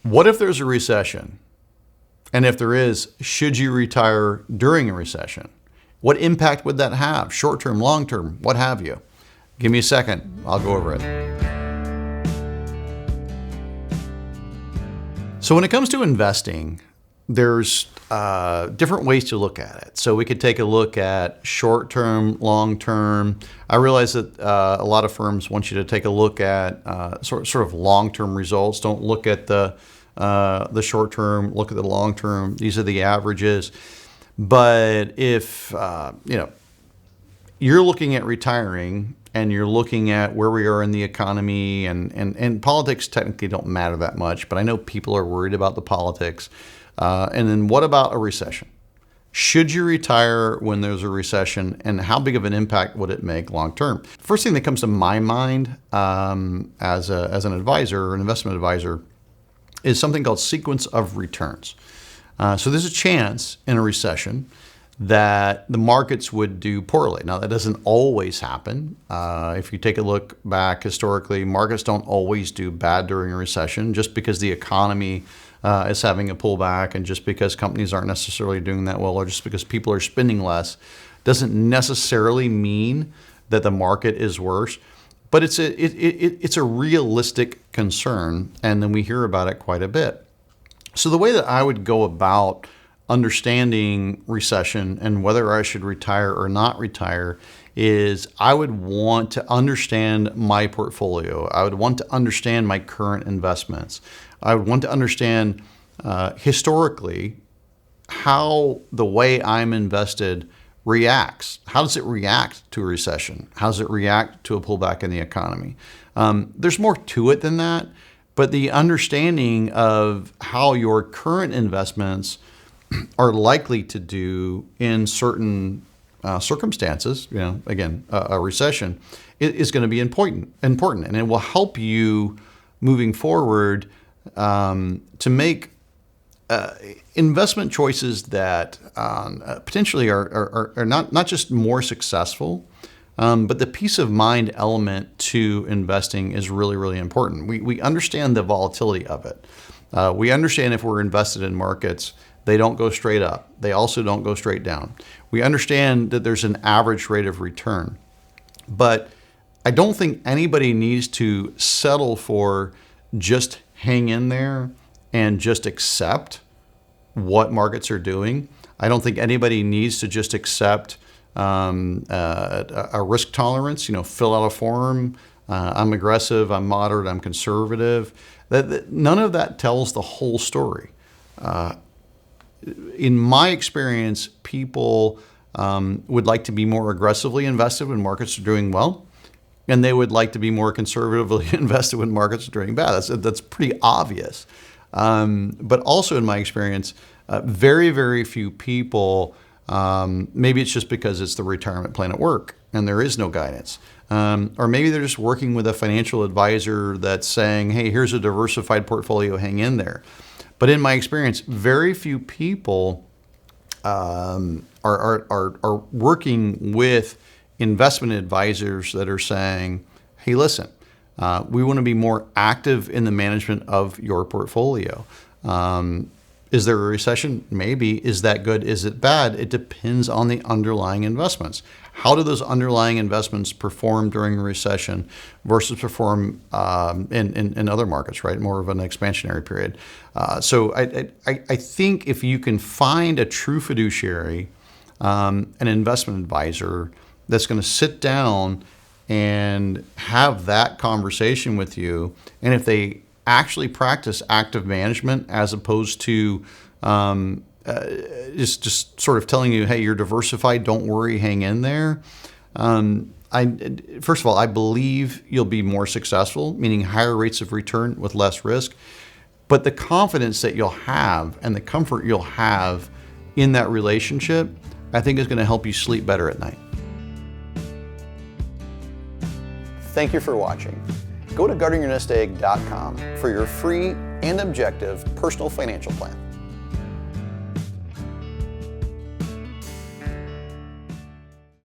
What if there's a recession? And if there is, should you retire during a recession? What impact would that have? Short-term, long-term, what have you? Give me a second, I'll go over it. So when it comes to investing, there's different ways to look at it. So we could take a look at short-term, long-term. I realize that a lot of firms want you to take a look at sort of long-term results. Don't look at the short-term, look at the long-term. These are the averages. But if you're looking at retiring and you're looking at where we are in the economy, and politics technically don't matter that much, but I know people are worried about the politics. And then what about a recession? Should you retire when there's a recession, and how big of an impact would it make long term? First thing that comes to my mind as an advisor or an investment advisor is something called sequence of returns. So there's a chance in a recession that the markets would do poorly. Now, that doesn't always happen. If you take a look back historically, markets don't always do bad during a recession. Just because the economy is having a pullback, and just because companies aren't necessarily doing that well, or just because people are spending less, doesn't necessarily mean that the market is worse. But it's a realistic concern, and then we hear about it quite a bit. So the way that I would go about understanding recession and whether I should retire or not retire is I would want to understand my portfolio. I would want to understand my current investments. I would want to understand historically how the way I'm invested reacts. How does it react to a recession? How does it react to a pullback in the economy? There's more to it than that, but the understanding of how your current investments are likely to do in certain circumstances, again, a recession, is going to be important, and it will help you moving forward to make investment choices that potentially are not just more successful, but the peace of mind element to investing is really, really important. We understand the volatility of it. We understand if we're invested in markets, they don't go straight up. They also don't go straight down. We understand that there's an average rate of return, but I don't think anybody needs to settle for just hang in there and just accept what markets are doing. I don't think anybody needs to just accept a risk tolerance, fill out a form. I'm aggressive, I'm moderate, I'm conservative. None of that tells the whole story. In my experience, people would like to be more aggressively invested when markets are doing well, and they would like to be more conservatively invested when markets are doing bad. That's pretty obvious. But also in my experience, very, very few people, maybe it's just because it's the retirement plan at work and there is no guidance. Or maybe they're just working with a financial advisor that's saying, hey, here's a diversified portfolio, hang in there. But in my experience, very few people are working with investment advisors that are saying, hey, listen, we want to be more active in the management of your portfolio. Is there a recession? Maybe. Is that good? Is it bad? It depends on the underlying investments. How do those underlying investments perform during a recession versus perform in other markets, right? More of an expansionary period. So I think if you can find a true fiduciary, an investment advisor that's going to sit down and have that conversation with you, and if they actually practice active management as opposed to just sort of telling you, hey, you're diversified, don't worry, hang in there. First of all, I believe you'll be more successful, meaning higher rates of return with less risk. But the confidence that you'll have and the comfort you'll have in that relationship, I think is going to help you sleep better at night. Thank you for watching. Go to guardingyournestegg.com for your free and objective personal financial plan.